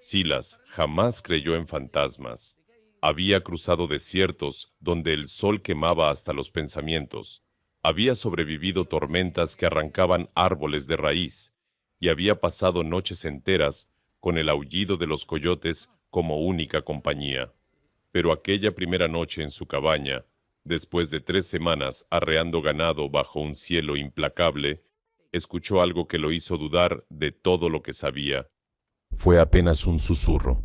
Silas jamás creyó en fantasmas. Había cruzado desiertos donde el sol quemaba hasta los pensamientos. Había sobrevivido tormentas que arrancaban árboles de raíz y había pasado noches enteras con el aullido de los coyotes como única compañía. Pero aquella primera noche en su cabaña, después de 3 semanas arreando ganado bajo un cielo implacable, escuchó algo que lo hizo dudar de todo lo que sabía. Fue apenas un susurro,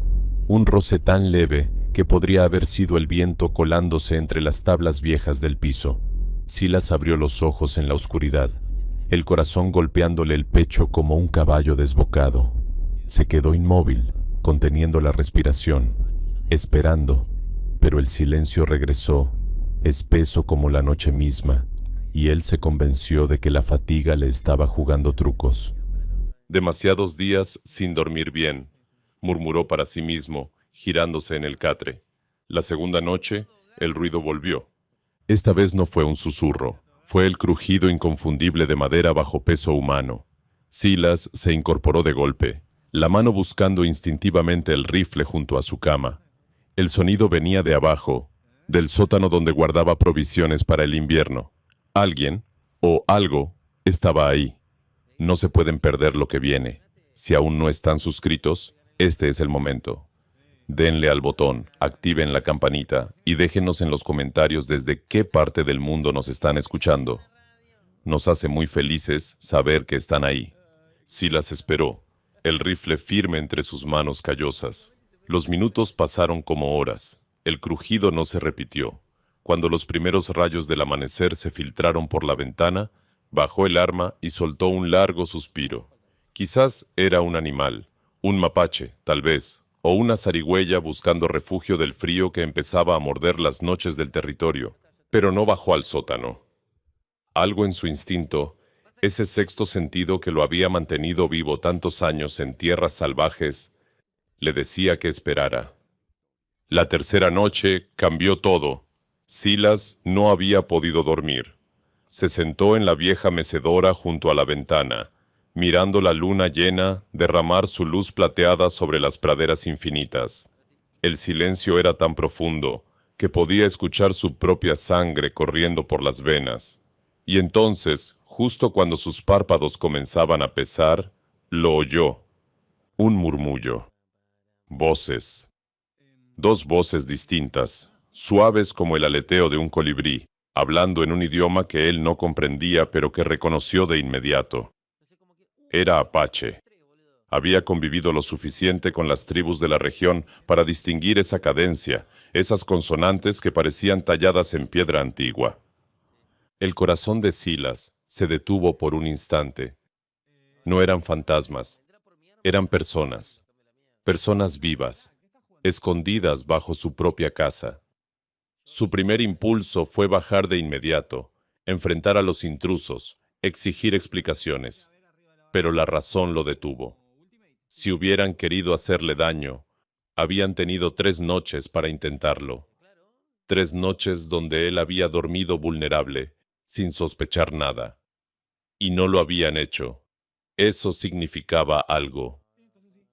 un roce tan leve que podría haber sido el viento colándose entre las tablas viejas del piso. Silas abrió los ojos en la oscuridad, el corazón golpeándole el pecho como un caballo desbocado. Se quedó inmóvil, conteniendo la respiración, esperando, pero el silencio regresó, espeso como la noche misma, y él se convenció de que la fatiga le estaba jugando trucos. Demasiados días sin dormir bien, murmuró para sí mismo, girándose en el catre. La segunda noche, el ruido volvió. Esta vez no fue un susurro, fue el crujido inconfundible de madera bajo peso humano. Silas se incorporó de golpe, la mano buscando instintivamente el rifle junto a su cama. El sonido venía de abajo, del sótano donde guardaba provisiones para el invierno. Alguien, o algo, estaba ahí. No se pueden perder lo que viene. Si aún no están suscritos, este es el momento. Denle al botón, activen la campanita y déjenos en los comentarios desde qué parte del mundo nos están escuchando. Nos hace muy felices saber que están ahí. Silas esperó, el rifle firme entre sus manos callosas. Los minutos pasaron como horas. El crujido no se repitió. Cuando los primeros rayos del amanecer se filtraron por la ventana, bajó el arma y soltó un largo suspiro. Quizás era un animal, un mapache, tal vez, o una zarigüeya buscando refugio del frío que empezaba a morder las noches del territorio, pero no bajó al sótano. Algo en su instinto, ese sexto sentido que lo había mantenido vivo tantos años en tierras salvajes, le decía que esperara. La tercera noche cambió todo. Silas no había podido dormir. Se sentó en la vieja mecedora junto a la ventana, mirando la luna llena derramar su luz plateada sobre las praderas infinitas. El silencio era tan profundo que podía escuchar su propia sangre corriendo por las venas. Y entonces, justo cuando sus párpados comenzaban a pesar, lo oyó. Un murmullo. Voces. Dos voces distintas, suaves como el aleteo de un colibrí, hablando en un idioma que él no comprendía pero que reconoció de inmediato. Era apache. Había convivido lo suficiente con las tribus de la región para distinguir esa cadencia, esas consonantes que parecían talladas en piedra antigua. El corazón de Silas se detuvo por un instante. No eran fantasmas, eran personas, personas vivas, escondidas bajo su propia casa. Su primer impulso fue bajar de inmediato, enfrentar a los intrusos, exigir explicaciones. Pero la razón lo detuvo. Si hubieran querido hacerle daño, habían tenido 3 noches para intentarlo. 3 noches donde él había dormido vulnerable, sin sospechar nada. Y no lo habían hecho. Eso significaba algo.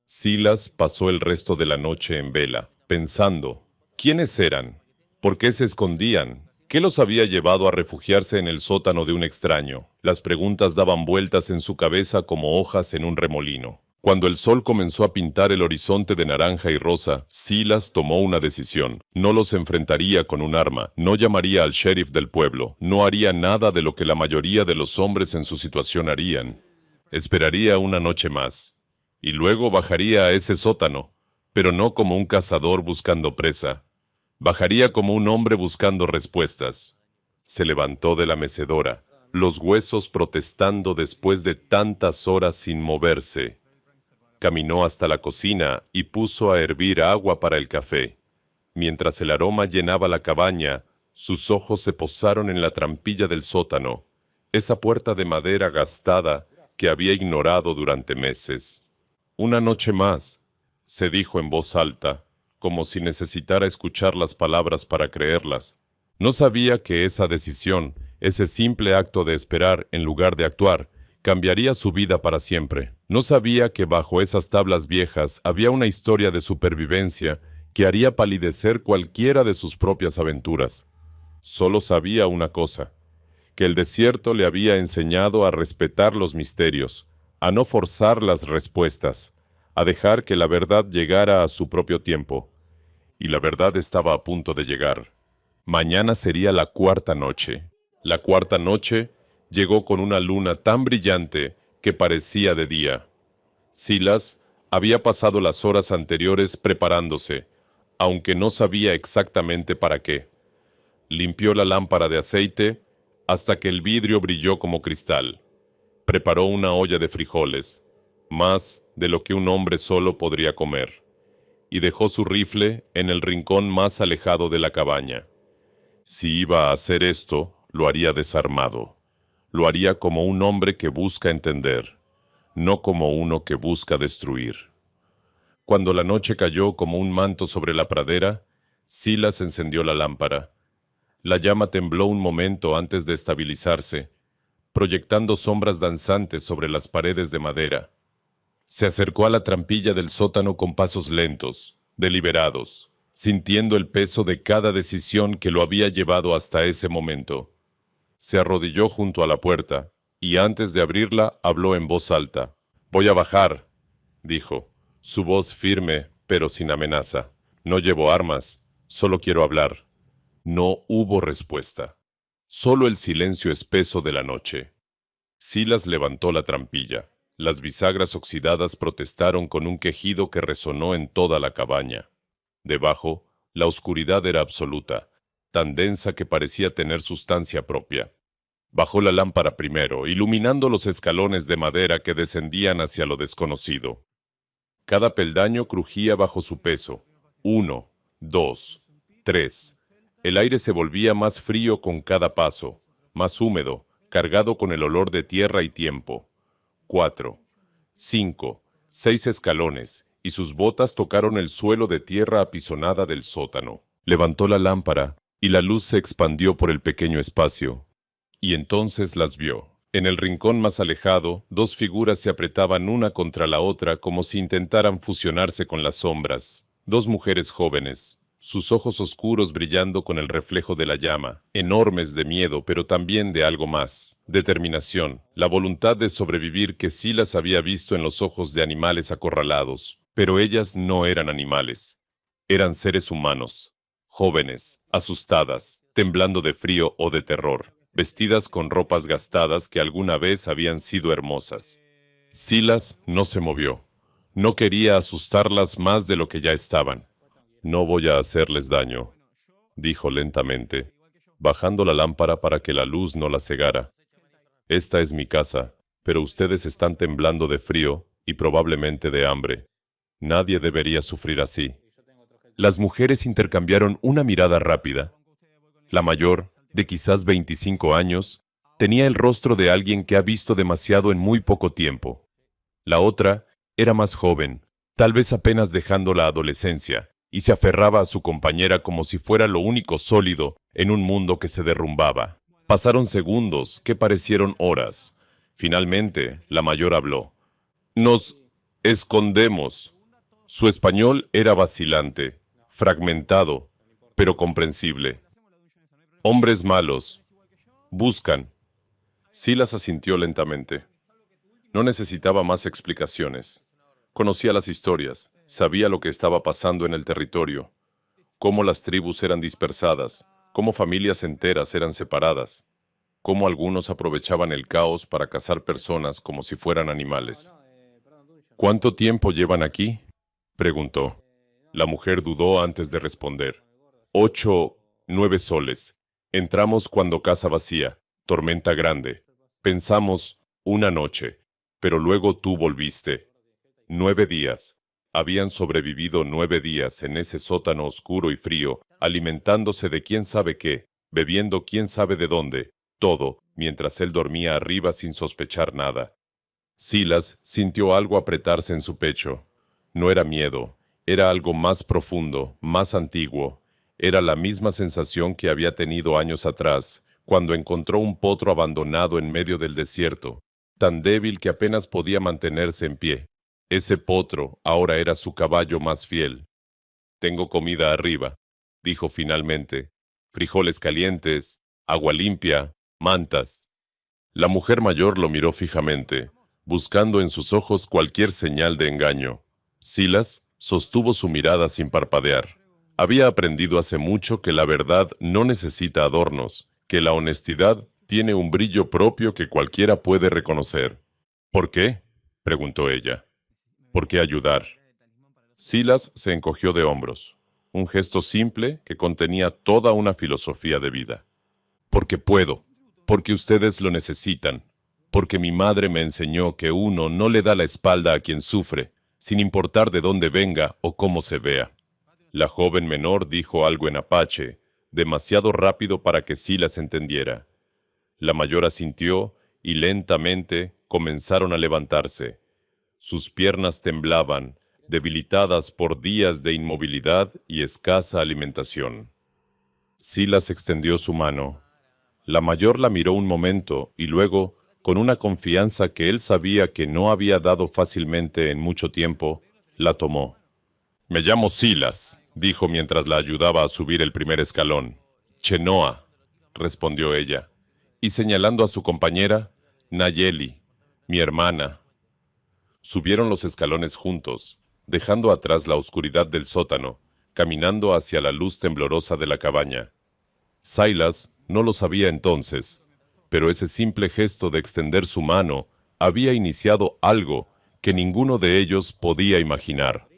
Silas pasó el resto de la noche en vela, pensando, ¿quiénes eran? ¿Por qué se escondían? ¿Qué los había llevado a refugiarse en el sótano de un extraño? Las preguntas daban vueltas en su cabeza como hojas en un remolino. Cuando el sol comenzó a pintar el horizonte de naranja y rosa, Silas tomó una decisión. No los enfrentaría con un arma, no llamaría al sheriff del pueblo, no haría nada de lo que la mayoría de los hombres en su situación harían. Esperaría una noche más. Y luego bajaría a ese sótano, pero no como un cazador buscando presa. Bajaría como un hombre buscando respuestas. Se levantó de la mecedora, los huesos protestando después de tantas horas sin moverse. Caminó hasta la cocina y puso a hervir agua para el café. Mientras el aroma llenaba la cabaña, sus ojos se posaron en la trampilla del sótano, esa puerta de madera gastada que había ignorado durante meses. Una noche más, se dijo en voz alta, como si necesitara escuchar las palabras para creerlas. No sabía que esa decisión, ese simple acto de esperar en lugar de actuar, Cambiaría su vida para siempre. No sabía que bajo esas tablas viejas había una historia de supervivencia que haría palidecer cualquiera de sus propias aventuras. Solo sabía una cosa, que el desierto le había enseñado a respetar los misterios, a no forzar las respuestas, a dejar que la verdad llegara a su propio tiempo. Y la verdad estaba a punto de llegar. Mañana sería la cuarta noche. La cuarta noche llegó con una luna tan brillante que parecía de día. Silas había pasado las horas anteriores preparándose, aunque no sabía exactamente para qué. Limpió la lámpara de aceite hasta que el vidrio brilló como cristal. Preparó una olla de frijoles, más de lo que un hombre solo podría comer, y dejó su rifle en el rincón más alejado de la cabaña. Si iba a hacer esto, lo haría desarmado. Lo haría como un hombre que busca entender, no como uno que busca destruir. Cuando la noche cayó como un manto sobre la pradera, Silas encendió la lámpara. La llama tembló un momento antes de estabilizarse, proyectando sombras danzantes sobre las paredes de madera. Se acercó a la trampilla del sótano con pasos lentos, deliberados, sintiendo el peso de cada decisión que lo había llevado hasta ese momento. Se arrodilló junto a la puerta, y antes de abrirla habló en voz alta. «Voy a bajar», dijo, su voz firme, pero sin amenaza. «No llevo armas, solo quiero hablar». No hubo respuesta. Solo el silencio espeso de la noche. Silas levantó la trampilla. Las bisagras oxidadas protestaron con un quejido que resonó en toda la cabaña. Debajo, la oscuridad era absoluta, tan densa que parecía tener sustancia propia. Bajó la lámpara primero, iluminando los escalones de madera que descendían hacia lo desconocido. Cada peldaño crujía bajo su peso. 1, 2, 3. El aire se volvía más frío con cada paso, más húmedo, cargado con el olor de tierra y tiempo. 4, 5, 6 escalones, y sus botas tocaron el suelo de tierra apisonada del sótano. Levantó la lámpara, y la luz se expandió por el pequeño espacio. Y entonces las vio. En el rincón más alejado, dos figuras se apretaban una contra la otra como si intentaran fusionarse con las sombras. Dos mujeres jóvenes, sus ojos oscuros brillando con el reflejo de la llama, enormes de miedo, pero también de algo más, determinación, la voluntad de sobrevivir que Silas había visto en los ojos de animales acorralados. Pero ellas no eran animales, eran seres humanos, jóvenes, asustadas, temblando de frío o de terror, vestidas con ropas gastadas que alguna vez habían sido hermosas. Silas no se movió, no quería asustarlas más de lo que ya estaban. «No voy a hacerles daño», dijo lentamente, bajando la lámpara para que la luz no la cegara. «Esta es mi casa, pero ustedes están temblando de frío y probablemente de hambre. Nadie debería sufrir así». Las mujeres intercambiaron una mirada rápida. La mayor, de quizás 25 años, tenía el rostro de alguien que ha visto demasiado en muy poco tiempo. La otra era más joven, tal vez apenas dejando la adolescencia, y se aferraba a su compañera como si fuera lo único sólido en un mundo que se derrumbaba. Pasaron segundos que parecieron horas. Finalmente, la mayor habló. «Nos escondemos». Su español era vacilante, fragmentado, pero comprensible. «Hombres malos. Buscan». Silas asintió lentamente. No necesitaba más explicaciones. Conocía las historias, sabía lo que estaba pasando en el territorio, cómo las tribus eran dispersadas, cómo familias enteras eran separadas, cómo algunos aprovechaban el caos para cazar personas como si fueran animales. «¿Cuánto tiempo llevan aquí?», preguntó. La mujer dudó antes de responder. 8, 9 soles. Entramos cuando casa vacía, tormenta grande. Pensamos, una noche, pero luego tú volviste. 9 días. Habían sobrevivido 9 días en ese sótano oscuro y frío, alimentándose de quién sabe qué, bebiendo quién sabe de dónde, todo, mientras él dormía arriba sin sospechar nada. Silas sintió algo apretarse en su pecho. No era miedo, era algo más profundo, más antiguo. Era la misma sensación que había tenido años atrás, cuando encontró un potro abandonado en medio del desierto, tan débil que apenas podía mantenerse en pie. Ese potro ahora era su caballo más fiel. Tengo comida arriba, dijo finalmente. Frijoles calientes, agua limpia, mantas. La mujer mayor lo miró fijamente, buscando en sus ojos cualquier señal de engaño. Silas sostuvo su mirada sin parpadear. Había aprendido hace mucho que la verdad no necesita adornos, que la honestidad tiene un brillo propio que cualquiera puede reconocer. ¿Por qué?, preguntó ella. ¿Por qué ayudar? Silas se encogió de hombros, un gesto simple que contenía toda una filosofía de vida. Porque puedo, porque ustedes lo necesitan, porque mi madre me enseñó que uno no le da la espalda a quien sufre, sin importar de dónde venga o cómo se vea. La joven menor dijo algo en apache, demasiado rápido para que Silas entendiera. La mayor asintió y lentamente comenzaron a levantarse. Sus piernas temblaban, debilitadas por días de inmovilidad y escasa alimentación. Silas extendió su mano. La mayor la miró un momento y luego, con una confianza que él sabía que no había dado fácilmente en mucho tiempo, la tomó. «Me llamo Silas», dijo mientras la ayudaba a subir el primer escalón. «Chenoa», respondió ella, y señalando a su compañera, «Nayeli, mi hermana». Subieron los escalones juntos, dejando atrás la oscuridad del sótano, caminando hacia la luz temblorosa de la cabaña. Silas no lo sabía entonces, pero ese simple gesto de extender su mano había iniciado algo que ninguno de ellos podía imaginar.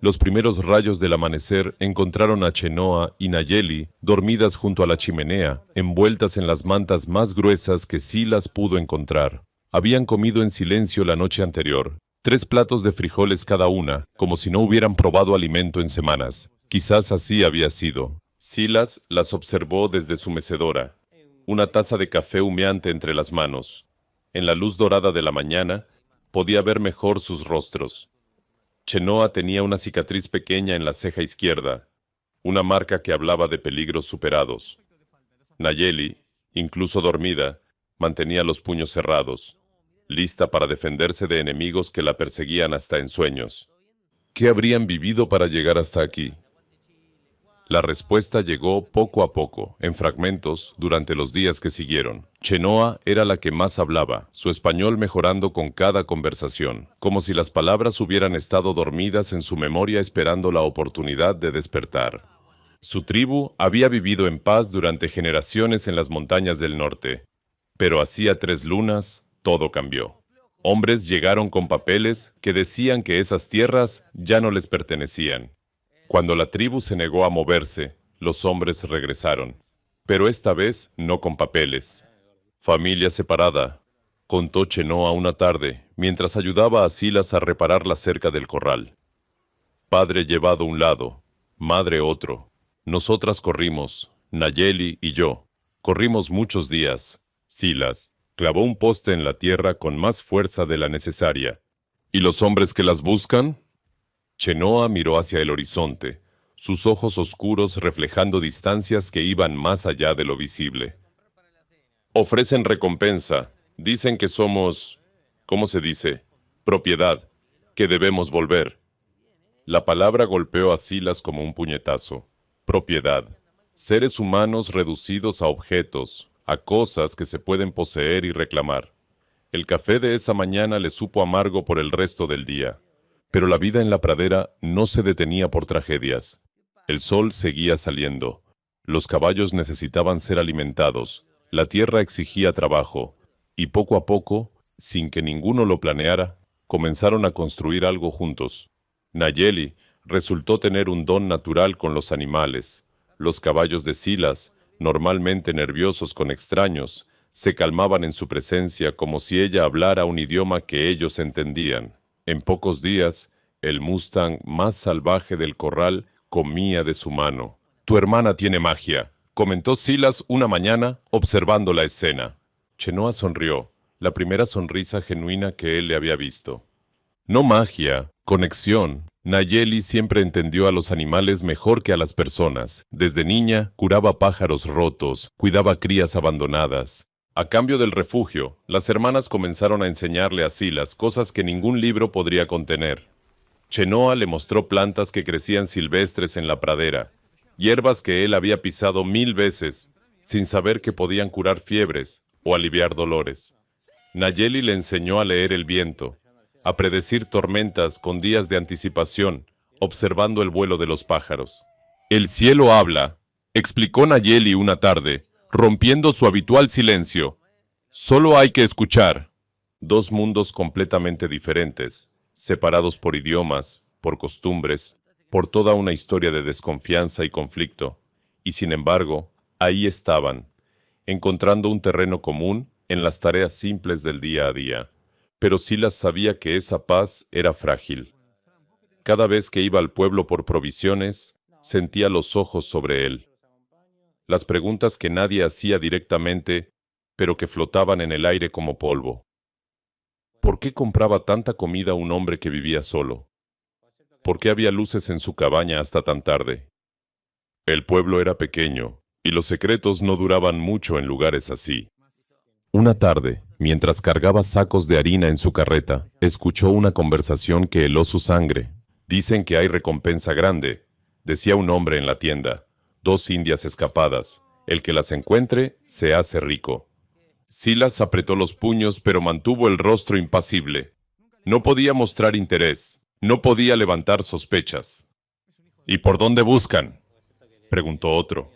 Los primeros rayos del amanecer encontraron a Chenoa y Nayeli dormidas junto a la chimenea, envueltas en las mantas más gruesas que Silas pudo encontrar. Habían comido en silencio la noche anterior, 3 platos de frijoles cada una, como si no hubieran probado alimento en semanas. Quizás así había sido. Silas las observó desde su mecedora, una taza de café humeante entre las manos. En la luz dorada de la mañana, podía ver mejor sus rostros. Chenoa tenía una cicatriz pequeña en la ceja izquierda, una marca que hablaba de peligros superados. Nayeli, incluso dormida, mantenía los puños cerrados, lista para defenderse de enemigos que la perseguían hasta en sueños. ¿Qué habrían vivido para llegar hasta aquí? La respuesta llegó poco a poco, en fragmentos, durante los días que siguieron. Chenoa era la que más hablaba, su español mejorando con cada conversación, como si las palabras hubieran estado dormidas en su memoria esperando la oportunidad de despertar. Su tribu había vivido en paz durante generaciones en las montañas del norte, pero hacía 3 lunas, todo cambió. Hombres llegaron con papeles que decían que esas tierras ya no les pertenecían. Cuando la tribu se negó a moverse, los hombres regresaron, pero esta vez no con papeles. Familia separada, contó Chenoa una tarde, mientras ayudaba a Silas a reparar la cerca del corral. Padre llevado a un lado, madre otro. Nosotras corrimos, Nayeli y yo. Corrimos muchos días. Silas clavó un poste en la tierra con más fuerza de la necesaria. ¿Y los hombres que las buscan? Chenoa miró hacia el horizonte, sus ojos oscuros reflejando distancias que iban más allá de lo visible. Ofrecen recompensa. Dicen que somos, ¿cómo se dice? Propiedad, que debemos volver. La palabra golpeó a Silas como un puñetazo. Propiedad. Seres humanos reducidos a objetos, a cosas que se pueden poseer y reclamar. El café de esa mañana le supo amargo por el resto del día. Pero la vida en la pradera no se detenía por tragedias. El sol seguía saliendo. Los caballos necesitaban ser alimentados. La tierra exigía trabajo. Y poco a poco, sin que ninguno lo planeara, comenzaron a construir algo juntos. Nayeli resultó tener un don natural con los animales. Los caballos de Silas, normalmente nerviosos con extraños, se calmaban en su presencia como si ella hablara un idioma que ellos entendían. En pocos días, el Mustang más salvaje del corral comía de su mano. «Tu hermana tiene magia», comentó Silas una mañana, observando la escena. Chenoa sonrió, la primera sonrisa genuina que él le había visto. No magia, conexión. Nayeli siempre entendió a los animales mejor que a las personas. Desde niña, curaba pájaros rotos, cuidaba crías abandonadas. A cambio del refugio, las hermanas comenzaron a enseñarle a Silas cosas que ningún libro podría contener. Chenoa le mostró plantas que crecían silvestres en la pradera, hierbas que él había pisado 1000 veces, sin saber que podían curar fiebres o aliviar dolores. Nayeli le enseñó a leer el viento, a predecir tormentas con días de anticipación, observando el vuelo de los pájaros. El cielo habla, explicó Nayeli una tarde, rompiendo su habitual silencio. Solo hay que escuchar. Dos mundos completamente diferentes, separados por idiomas, por costumbres, por toda una historia de desconfianza y conflicto. Y sin embargo, ahí estaban, encontrando un terreno común en las tareas simples del día a día. Pero Silas sabía que esa paz era frágil. Cada vez que iba al pueblo por provisiones, sentía los ojos sobre él. Las preguntas que nadie hacía directamente, pero que flotaban en el aire como polvo. ¿Por qué compraba tanta comida un hombre que vivía solo? ¿Por qué había luces en su cabaña hasta tan tarde? El pueblo era pequeño, y los secretos no duraban mucho en lugares así. Una tarde, mientras cargaba sacos de harina en su carreta, escuchó una conversación que heló su sangre. Dicen que hay recompensa grande, decía un hombre en la tienda. 2 indias escapadas. El que las encuentre se hace rico. Silas apretó los puños, pero mantuvo el rostro impasible. No podía mostrar interés, no podía levantar sospechas. ¿Y por dónde buscan?, preguntó otro.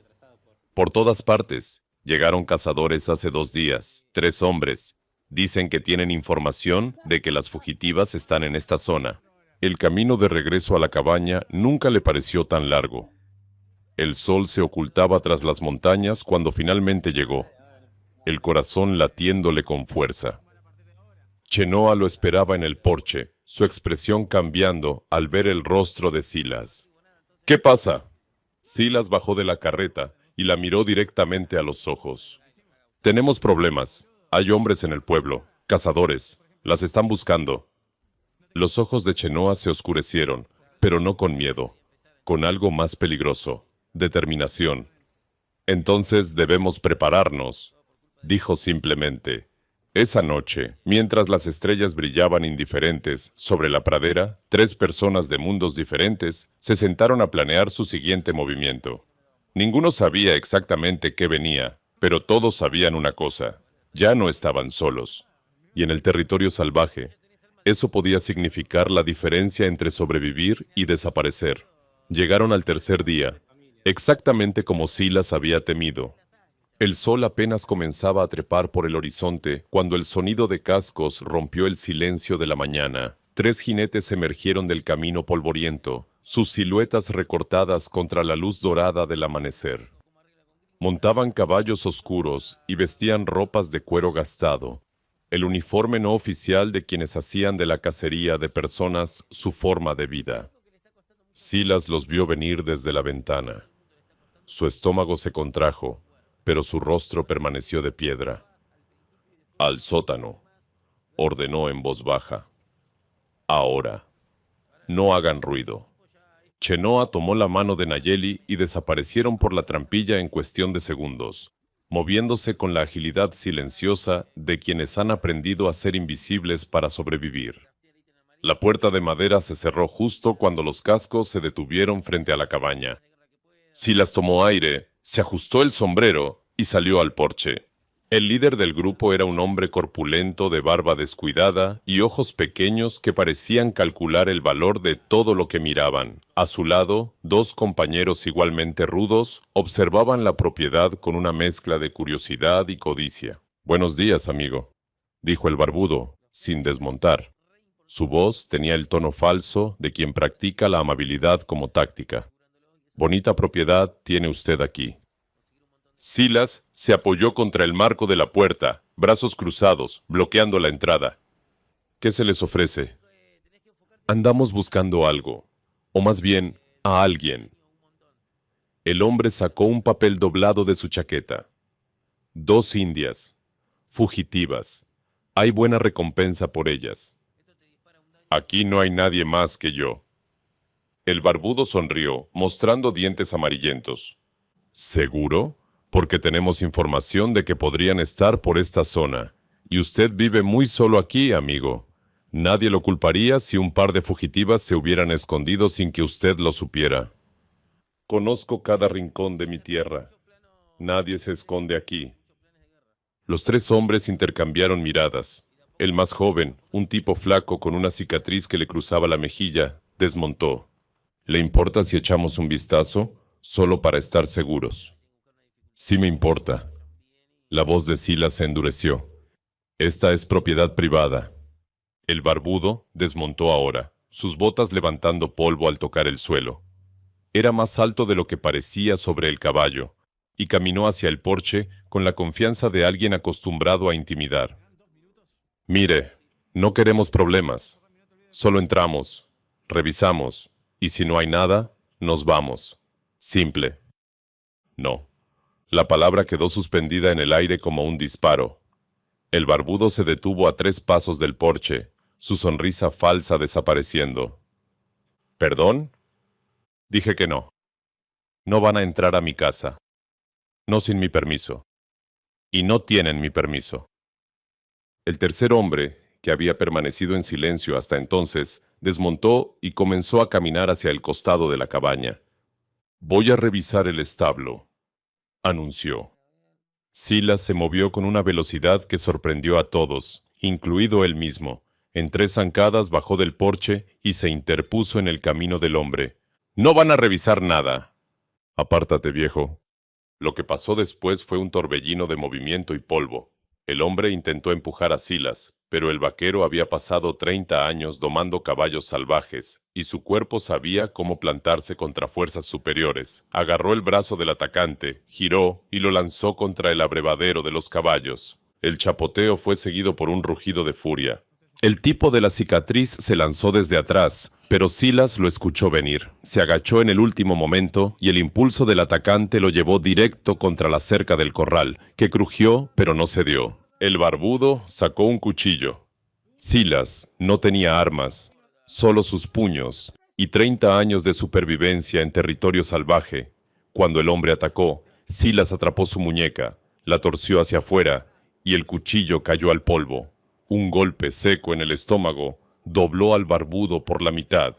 Por todas partes. Llegaron cazadores hace 2 días, 3 hombres. Dicen que tienen información de que las fugitivas están en esta zona. El camino de regreso a la cabaña nunca le pareció tan largo. El sol se ocultaba tras las montañas cuando finalmente llegó, el corazón latiéndole con fuerza. Chenoa lo esperaba en el porche, su expresión cambiando al ver el rostro de Silas. ¿Qué pasa? Silas bajó de la carreta y la miró directamente a los ojos. Tenemos problemas. Hay hombres en el pueblo, cazadores. Las están buscando. Los ojos de Chenoa se oscurecieron, pero no con miedo, con algo más peligroso. Determinación. Entonces debemos prepararnos, dijo simplemente. Esa noche, mientras las estrellas brillaban indiferentes sobre la pradera, 3 personas de mundos diferentes se sentaron a planear su siguiente movimiento. Ninguno sabía exactamente qué venía, pero todos sabían una cosa: ya no estaban solos. Y en el territorio salvaje, eso podía significar la diferencia entre sobrevivir y desaparecer. Llegaron al tercer día, exactamente como Silas había temido. El sol apenas comenzaba a trepar por el horizonte cuando el sonido de cascos rompió el silencio de la mañana. 3 jinetes emergieron del camino polvoriento, sus siluetas recortadas contra la luz dorada del amanecer. Montaban caballos oscuros y vestían ropas de cuero gastado, el uniforme no oficial de quienes hacían de la cacería de personas su forma de vida. Silas los vio venir desde la ventana. Su estómago se contrajo, pero su rostro permaneció de piedra. «Al sótano», ordenó en voz baja. «Ahora. No hagan ruido». Chenoa tomó la mano de Nayeli y desaparecieron por la trampilla en cuestión de segundos, moviéndose con la agilidad silenciosa de quienes han aprendido a ser invisibles para sobrevivir. La puerta de madera se cerró justo cuando los cascos se detuvieron frente a la cabaña. Silas tomó aire, se ajustó el sombrero y salió al porche. El líder del grupo era un hombre corpulento de barba descuidada y ojos pequeños que parecían calcular el valor de todo lo que miraban. A su lado, 2 compañeros igualmente rudos observaban la propiedad con una mezcla de curiosidad y codicia. «Buenos días, amigo», dijo el barbudo, sin desmontar. Su voz tenía el tono falso de quien practica la amabilidad como táctica. «Bonita propiedad tiene usted aquí». Silas se apoyó contra el marco de la puerta, brazos cruzados, bloqueando la entrada. «¿Qué se les ofrece?» «Andamos buscando algo, o más bien, a alguien». El hombre sacó un papel doblado de su chaqueta. «2 indias, fugitivas. Hay buena recompensa por ellas». «Aquí no hay nadie más que yo». El barbudo sonrió, mostrando dientes amarillentos. «¿Seguro? Porque tenemos información de que podrían estar por esta zona. Y usted vive muy solo aquí, amigo. Nadie lo culparía si un par de fugitivas se hubieran escondido sin que usted lo supiera. Conozco cada rincón de mi tierra. Nadie se esconde aquí. Los tres hombres intercambiaron miradas. El más joven, un tipo flaco con una cicatriz que le cruzaba la mejilla, desmontó. ¿Le importa si echamos un vistazo? Solo para estar seguros. Sí me importa. La voz de Silas se endureció. Esta es propiedad privada. El barbudo desmontó ahora, sus botas levantando polvo al tocar el suelo. Era más alto de lo que parecía sobre el caballo, y caminó hacia el porche con la confianza de alguien acostumbrado a intimidar. Mire, no queremos problemas. Solo entramos, revisamos, y si no hay nada, nos vamos. Simple. No. La palabra quedó suspendida en el aire como un disparo. El barbudo se detuvo a 3 pasos del porche, su sonrisa falsa desapareciendo. ¿Perdón? Dije que no. No van a entrar a mi casa. No sin mi permiso. Y no tienen mi permiso. El tercer hombre, que había permanecido en silencio hasta entonces, desmontó y comenzó a caminar hacia el costado de la cabaña. Voy a revisar el establo, anunció. Silas se movió con una velocidad que sorprendió a todos, incluido él mismo. En 3 zancadas bajó del porche y se interpuso en el camino del hombre. «No van a revisar nada». «Apártate, viejo». Lo que pasó después fue un torbellino de movimiento y polvo. El hombre intentó empujar a Silas, pero el vaquero había pasado 30 años domando caballos salvajes, y su cuerpo sabía cómo plantarse contra fuerzas superiores. Agarró el brazo del atacante, giró y lo lanzó contra el abrevadero de los caballos. El chapoteo fue seguido por un rugido de furia. El tipo de la cicatriz se lanzó desde atrás, pero Silas lo escuchó venir. Se agachó en el último momento y el impulso del atacante lo llevó directo contra la cerca del corral, que crujió pero no cedió. El barbudo sacó un cuchillo. Silas no tenía armas, solo sus puños y 30 años de supervivencia en territorio salvaje. Cuando el hombre atacó, Silas atrapó su muñeca, la torció hacia afuera y el cuchillo cayó al polvo. Un golpe seco en el estómago dobló al barbudo por la mitad,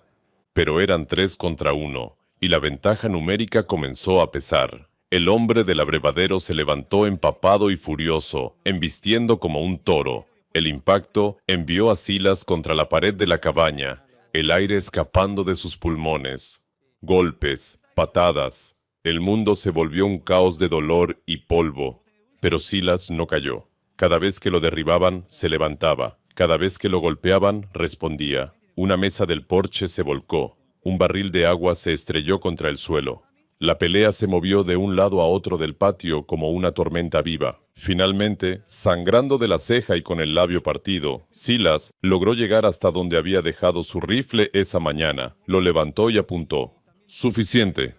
pero eran 3 contra 1, y la ventaja numérica comenzó a pesar. El hombre del abrevadero se levantó empapado y furioso, embistiendo como un toro. El impacto envió a Silas contra la pared de la cabaña, el aire escapando de sus pulmones. Golpes, patadas. El mundo se volvió un caos de dolor y polvo, pero Silas no cayó. Cada vez que lo derribaban, se levantaba. Cada vez que lo golpeaban, respondía. Una mesa del porche se volcó. Un barril de agua se estrelló contra el suelo. La pelea se movió de un lado a otro del patio como una tormenta viva. Finalmente, sangrando de la ceja y con el labio partido, Silas logró llegar hasta donde había dejado su rifle esa mañana. Lo levantó y apuntó. Suficiente.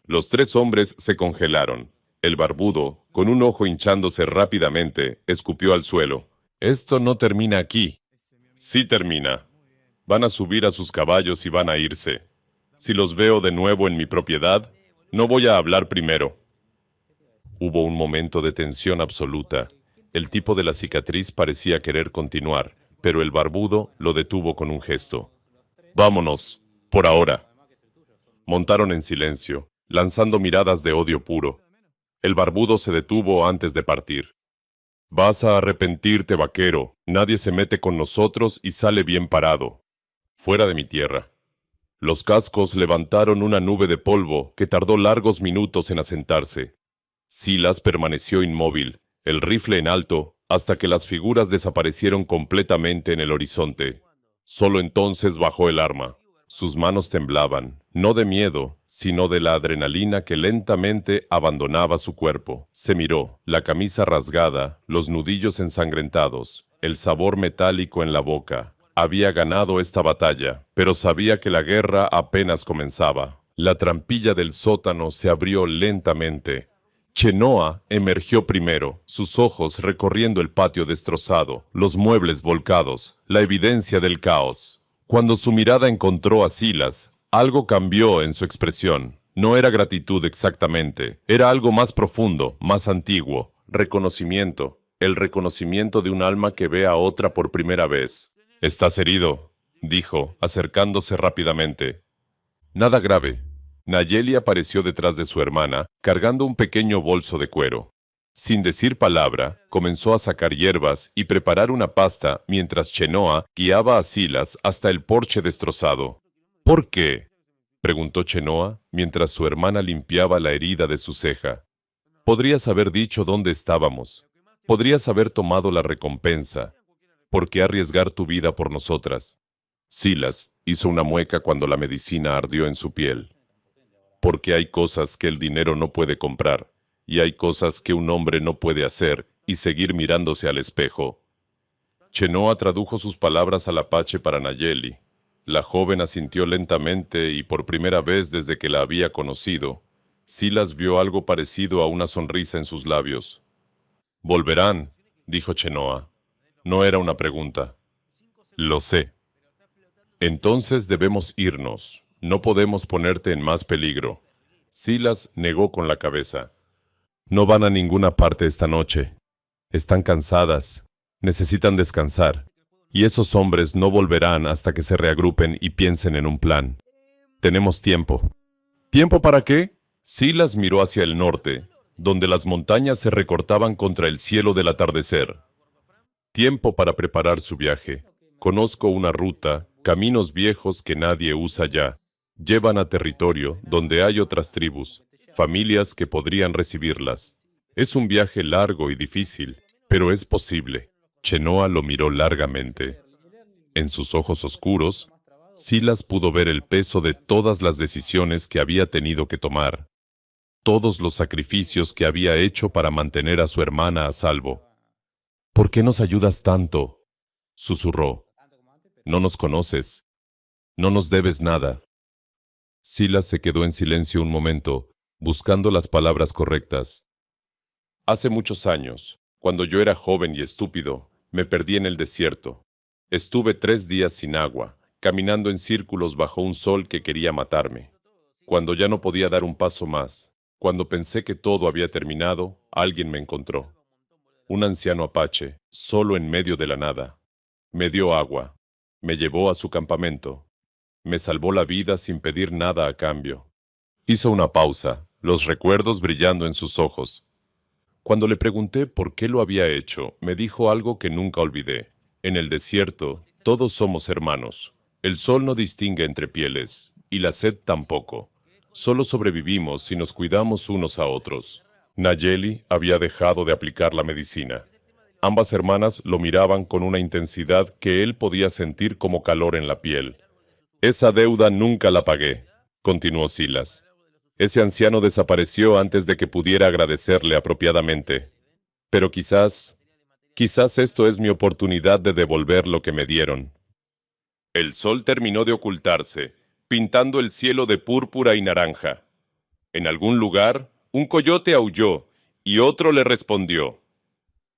Los 3 hombres se congelaron. El barbudo, con un ojo hinchándose rápidamente, escupió al suelo. «Esto no termina aquí». «Sí termina. Van a subir a sus caballos y van a irse. Si los veo de nuevo en mi propiedad, no voy a hablar primero». Hubo un momento de tensión absoluta. El tipo de la cicatriz parecía querer continuar, pero el barbudo lo detuvo con un gesto. «Vámonos, por ahora». Montaron en silencio, lanzando miradas de odio puro. El barbudo se detuvo antes de partir. «Vas a arrepentirte, vaquero. Nadie se mete con nosotros y sale bien parado. Fuera de mi tierra». Los cascos levantaron una nube de polvo que tardó largos minutos en asentarse. Silas permaneció inmóvil, el rifle en alto, hasta que las figuras desaparecieron completamente en el horizonte. Solo entonces bajó el arma. Sus manos temblaban, no de miedo, sino de la adrenalina que lentamente abandonaba su cuerpo. Se miró, la camisa rasgada, los nudillos ensangrentados, el sabor metálico en la boca. Había ganado esta batalla, pero sabía que la guerra apenas comenzaba. La trampilla del sótano se abrió lentamente. Chenoa emergió primero, sus ojos recorriendo el patio destrozado, los muebles volcados, la evidencia del caos. Cuando su mirada encontró a Silas, algo cambió en su expresión. No era gratitud exactamente, era algo más profundo, más antiguo, reconocimiento, el reconocimiento de un alma que ve a otra por primera vez. «Estás herido», dijo, acercándose rápidamente. «Nada grave». Nayeli apareció detrás de su hermana, cargando un pequeño bolso de cuero. Sin decir palabra, comenzó a sacar hierbas y preparar una pasta mientras Chenoa guiaba a Silas hasta el porche destrozado. «¿Por qué?», preguntó Chenoa mientras su hermana limpiaba la herida de su ceja. «Podrías haber dicho dónde estábamos. Podrías haber tomado la recompensa. ¿Por qué arriesgar tu vida por nosotras?» Silas hizo una mueca cuando la medicina ardió en su piel. «Porque hay cosas que el dinero no puede comprar, y hay cosas que un hombre no puede hacer y seguir mirándose al espejo». Chenoa tradujo sus palabras al apache para Nayeli. La joven asintió lentamente y por primera vez desde que la había conocido, Silas vio algo parecido a una sonrisa en sus labios. «Volverán», dijo Chenoa. No era una pregunta. «Lo sé». «Entonces debemos irnos. No podemos ponerte en más peligro». Silas negó con la cabeza. «No van a ninguna parte esta noche. Están cansadas. Necesitan descansar. Y esos hombres no volverán hasta que se reagrupen y piensen en un plan. Tenemos tiempo». «¿Tiempo para qué?». Silas miró hacia el norte, donde las montañas se recortaban contra el cielo del atardecer. «Tiempo para preparar su viaje. Conozco una ruta, caminos viejos que nadie usa ya. Llevan a territorio donde hay otras tribus, familias que podrían recibirlas. Es un viaje largo y difícil, pero es posible». Chenoa lo miró largamente. En sus ojos oscuros, Silas pudo ver el peso de todas las decisiones que había tenido que tomar, todos los sacrificios que había hecho para mantener a su hermana a salvo. «¿Por qué nos ayudas tanto?», susurró. «No nos conoces. No nos debes nada». Silas se quedó en silencio un momento, buscando las palabras correctas. «Hace muchos años, cuando yo era joven y estúpido, me perdí en el desierto. Estuve 3 días sin agua, caminando en círculos bajo un sol que quería matarme. Cuando ya no podía dar un paso más, cuando pensé que todo había terminado, alguien me encontró. Un anciano apache, solo en medio de la nada. Me dio agua. Me llevó a su campamento. Me salvó la vida sin pedir nada a cambio». Hizo una pausa, los recuerdos brillando en sus ojos. Cuando le pregunté por qué lo había hecho, me dijo algo que nunca olvidé. «En el desierto, todos somos hermanos. El sol no distingue entre pieles, y la sed tampoco. Solo sobrevivimos si nos cuidamos unos a otros». Nayeli había dejado de aplicar la medicina. Ambas hermanas lo miraban con una intensidad que él podía sentir como calor en la piel. «Esa deuda nunca la pagué», continuó Silas. «Ese anciano desapareció antes de que pudiera agradecerle apropiadamente. Pero quizás esto es mi oportunidad de devolver lo que me dieron». El sol terminó de ocultarse, pintando el cielo de púrpura y naranja. En algún lugar, un coyote aulló, y otro le respondió.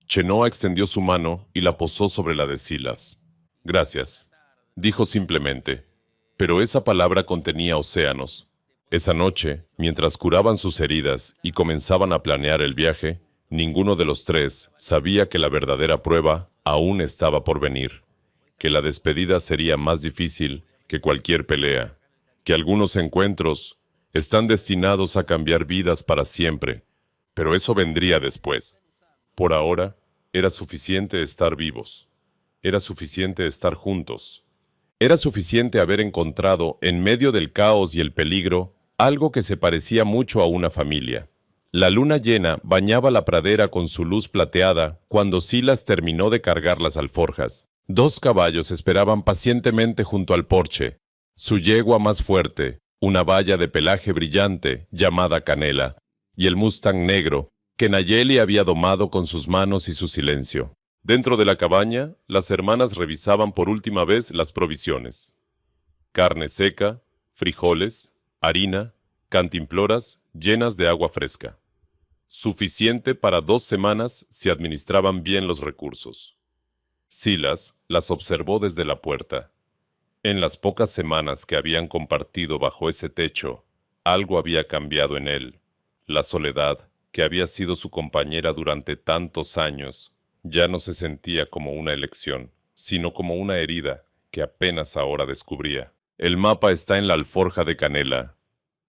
Chenoa extendió su mano y la posó sobre la de Silas. «Gracias», dijo simplemente, pero esa palabra contenía océanos. Esa noche, mientras curaban sus heridas y comenzaban a planear el viaje, ninguno de los tres sabía que la verdadera prueba aún estaba por venir, que la despedida sería más difícil que cualquier pelea, que algunos encuentros están destinados a cambiar vidas para siempre, pero eso vendría después. Por ahora, era suficiente estar vivos. Era suficiente estar juntos. Era suficiente haber encontrado, en medio del caos y el peligro, algo que se parecía mucho a una familia. La luna llena bañaba la pradera con su luz plateada cuando Silas terminó de cargar las alforjas. 2 caballos esperaban pacientemente junto al porche. Su yegua más fuerte, una baya de pelaje brillante llamada Canela, y el Mustang negro, que Nayeli había domado con sus manos y su silencio. Dentro de la cabaña, las hermanas revisaban por última vez las provisiones. Carne seca, frijoles, harina, cantimploras llenas de agua fresca. Suficiente para 2 semanas si administraban bien los recursos. Silas las observó desde la puerta. En las pocas semanas que habían compartido bajo ese techo, Algo había cambiado en él. La soledad, que había sido su compañera durante tantos años, ya no se sentía como una elección, sino como una herida que apenas ahora descubría. El mapa está en la alforja de canela,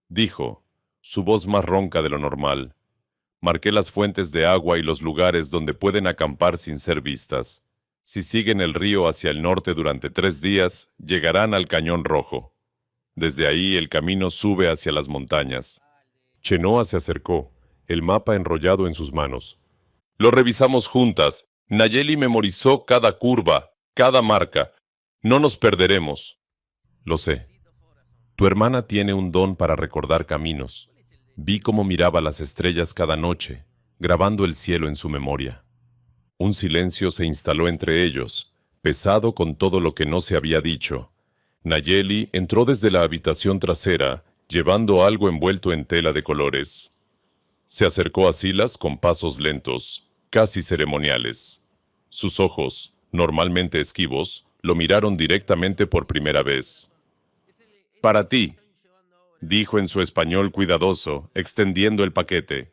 dijo, su voz más ronca de lo normal. Marqué las fuentes de agua y los lugares donde pueden acampar sin ser vistas. Si siguen el río hacia el norte durante 3 días, llegarán al Cañón Rojo. Desde ahí el camino sube hacia las montañas. Chenoa se acercó, el mapa enrollado en sus manos. Lo revisamos juntas. Nayeli memorizó cada curva, cada marca. No nos perderemos. Lo sé. Tu hermana tiene un don para recordar caminos. Vi cómo miraba las estrellas cada noche, grabando el cielo en su memoria. Un silencio se instaló entre ellos, pesado con todo lo que no se había dicho. Nayeli entró desde la habitación trasera, llevando algo envuelto en tela de colores. Se acercó a Silas con pasos lentos, casi ceremoniales. Sus ojos, normalmente esquivos, lo miraron directamente por primera vez. «Para ti», dijo en su español cuidadoso, extendiendo el paquete.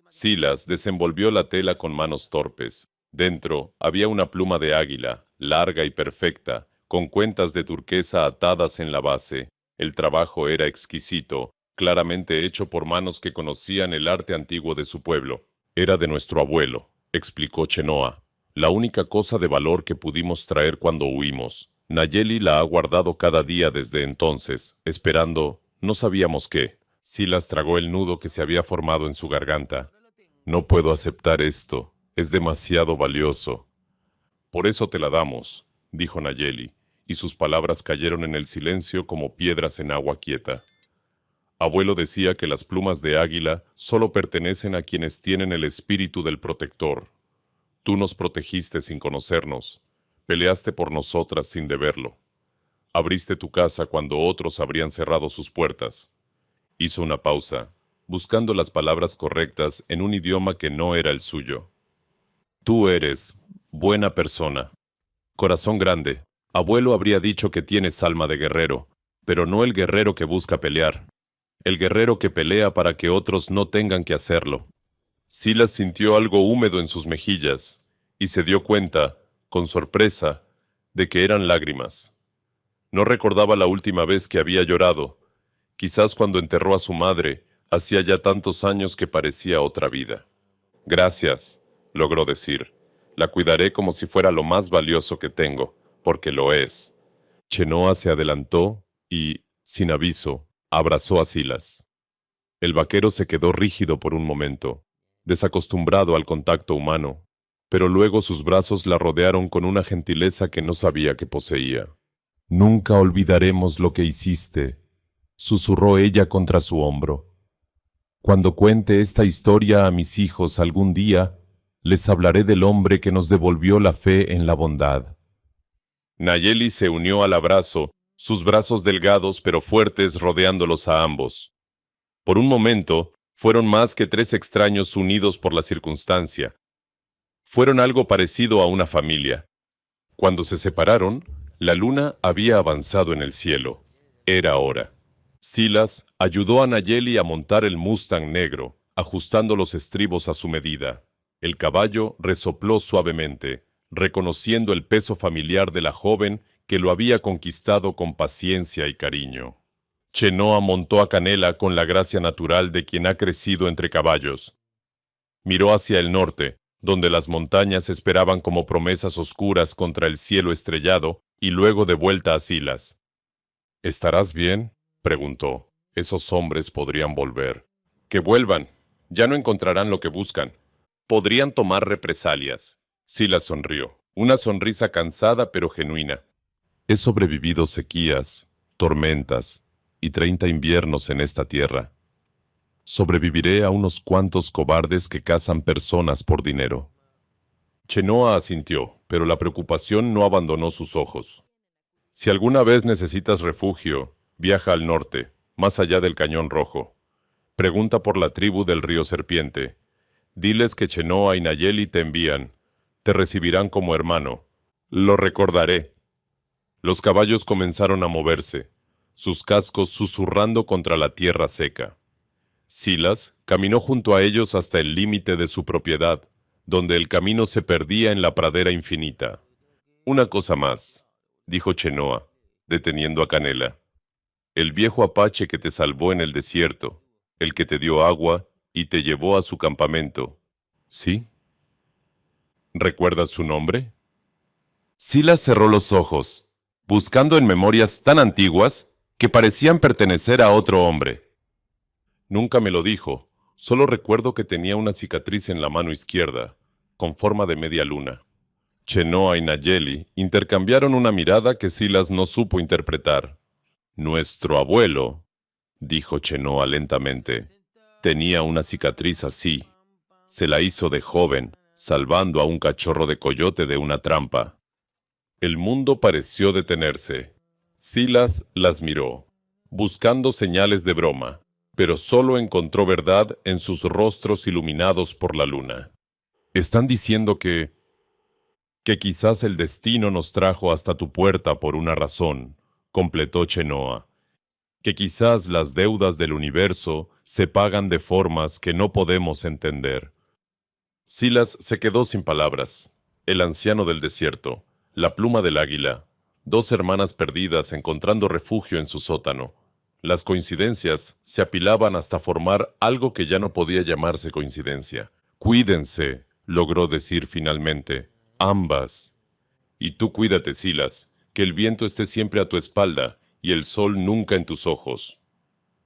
Silas desenvolvió la tela con manos torpes. Dentro había una pluma de águila, larga y perfecta, con cuentas de turquesa atadas en la base. El trabajo era exquisito, claramente hecho por manos que conocían el arte antiguo de su pueblo. Era de nuestro abuelo, explicó Chenoa. La única cosa de valor que pudimos traer cuando huimos. Nayeli la ha guardado cada día desde entonces, esperando, no sabíamos qué. Silas tragó el nudo que se había formado en su garganta. No puedo aceptar esto, es demasiado valioso. Por eso te la damos, dijo Nayeli, y sus palabras cayeron en el silencio como piedras en agua quieta. Abuelo decía que las plumas de águila solo pertenecen a quienes tienen el espíritu del protector. Tú nos protegiste sin conocernos, peleaste por nosotras sin deberlo. Abriste tu casa cuando otros habrían cerrado sus puertas. Hizo una pausa, buscando las palabras correctas en un idioma que no era el suyo. Tú eres buena persona. Corazón grande. Abuelo habría dicho que tienes alma de guerrero, pero no el guerrero que busca pelear. El guerrero que pelea para que otros no tengan que hacerlo. Silas sintió algo húmedo en sus mejillas y se dio cuenta, con sorpresa, de que eran lágrimas. No recordaba la última vez que había llorado, quizás cuando enterró a su madre, hacía ya tantos años que parecía otra vida. Gracias, logró decir. La cuidaré como si fuera lo más valioso que tengo, porque lo es. Chenoa se adelantó y, sin aviso, abrazó a Silas. El vaquero se quedó rígido por un momento, desacostumbrado al contacto humano, pero luego sus brazos la rodearon con una gentileza que no sabía que poseía. Nunca olvidaremos lo que hiciste, susurró ella contra su hombro. Cuando cuente esta historia a mis hijos algún día, les hablaré del hombre que nos devolvió la fe en la bondad. Nayeli se unió al abrazo, sus brazos delgados pero fuertes rodeándolos a ambos. Por un momento, fueron más que 3 extraños unidos por la circunstancia. Fueron algo parecido a una familia. Cuando se separaron, la luna había avanzado en el cielo. Era hora. Silas ayudó a Nayeli a montar el Mustang negro, ajustando los estribos a su medida. El caballo resopló suavemente, reconociendo el peso familiar de la joven que lo había conquistado con paciencia y cariño. Chenoa montó a Canela con la gracia natural de quien ha crecido entre caballos. Miró hacia el norte, donde las montañas esperaban como promesas oscuras contra el cielo estrellado, y luego de vuelta a Silas. ¿Estarás bien?, preguntó. Esos hombres podrían volver. Que vuelvan. Ya no encontrarán lo que buscan. Podrían tomar represalias. Silas sonrió, una sonrisa cansada pero genuina. He sobrevivido sequías, tormentas y 30 inviernos en esta tierra. Sobreviviré a unos cuantos cobardes que cazan personas por dinero. Chenoa asintió, pero la preocupación no abandonó sus ojos. Si alguna vez necesitas refugio, viaja al norte, más allá del Cañón Rojo. Pregunta por la tribu del Río Serpiente. Diles que Chenoa y Nayeli te envían. Te recibirán como hermano. Lo recordaré. Los caballos comenzaron a moverse. sus cascos susurrando contra la tierra seca. Silas caminó junto a ellos hasta el límite de su propiedad, donde el camino se perdía en la pradera infinita. Una cosa más, dijo Chenoa, deteniendo a Canela. El viejo apache que te salvó en el desierto, el que te dio agua y te llevó a su campamento. ¿Sí? ¿Recuerdas su nombre? Silas cerró los ojos, buscando en memorias tan antiguas que parecían pertenecer a otro hombre. Nunca me lo dijo, solo recuerdo que tenía una cicatriz en la mano izquierda, con forma de media luna. Chenoa y Nayeli intercambiaron una mirada que Silas no supo interpretar. Nuestro abuelo, dijo Chenoa lentamente, tenía una cicatriz así. Se la hizo de joven, salvando a un cachorro de coyote de una trampa. El mundo pareció detenerse. Silas las miró, buscando señales de broma, pero solo encontró verdad en sus rostros iluminados por la luna. Están diciendo que quizás el destino nos trajo hasta tu puerta por una razón, completó Chenoa. Que quizás las deudas del universo se pagan de formas que no podemos entender. Silas se quedó sin palabras. El anciano del desierto, la pluma del águila, dos hermanas perdidas encontrando refugio en su sótano. Las coincidencias se apilaban hasta formar algo que ya no podía llamarse coincidencia. Cuídense, logró decir finalmente. Ambas. Y tú cuídate, Silas, que el viento esté siempre a tu espalda y el sol nunca en tus ojos.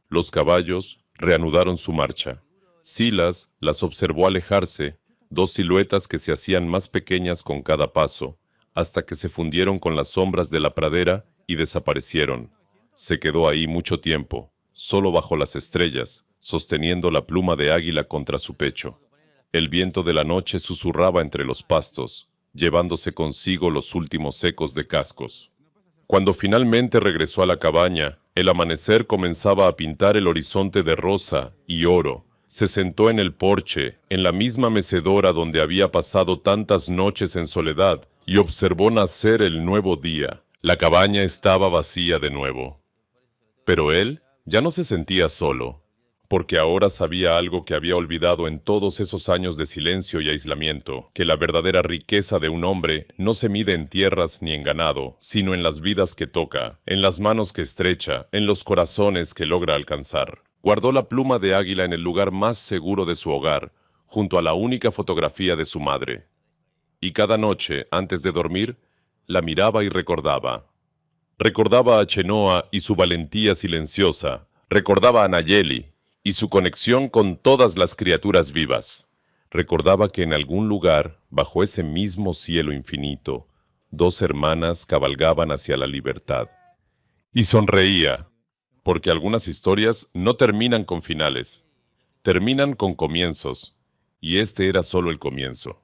Los caballos reanudaron su marcha. Silas las observó alejarse, dos siluetas que se hacían más pequeñas con cada paso, hasta que se fundieron con las sombras de la pradera y desaparecieron. Se quedó ahí mucho tiempo, solo bajo las estrellas, sosteniendo la pluma de águila contra su pecho. El viento de la noche susurraba entre los pastos, llevándose consigo los últimos ecos de cascos. Cuando finalmente regresó a la cabaña, el amanecer comenzaba a pintar el horizonte de rosa y oro. Se sentó en el porche, en la misma mecedora donde había pasado tantas noches en soledad, y observó nacer el nuevo día. La cabaña estaba vacía de nuevo. Pero él ya no se sentía solo, porque ahora sabía algo que había olvidado en todos esos años de silencio y aislamiento, que la verdadera riqueza de un hombre no se mide en tierras ni en ganado, sino en las vidas que toca, en las manos que estrecha, en los corazones que logra alcanzar. Guardó la pluma de águila en el lugar más seguro de su hogar, junto a la única fotografía de su madre. Y cada noche, antes de dormir, la miraba y recordaba. Recordaba a Chenoa y su valentía silenciosa. Recordaba a Nayeli y su conexión con todas las criaturas vivas. Recordaba que en algún lugar, bajo ese mismo cielo infinito, dos hermanas cabalgaban hacia la libertad. Y sonreía, porque algunas historias no terminan con finales, terminan con comienzos, y este era solo el comienzo.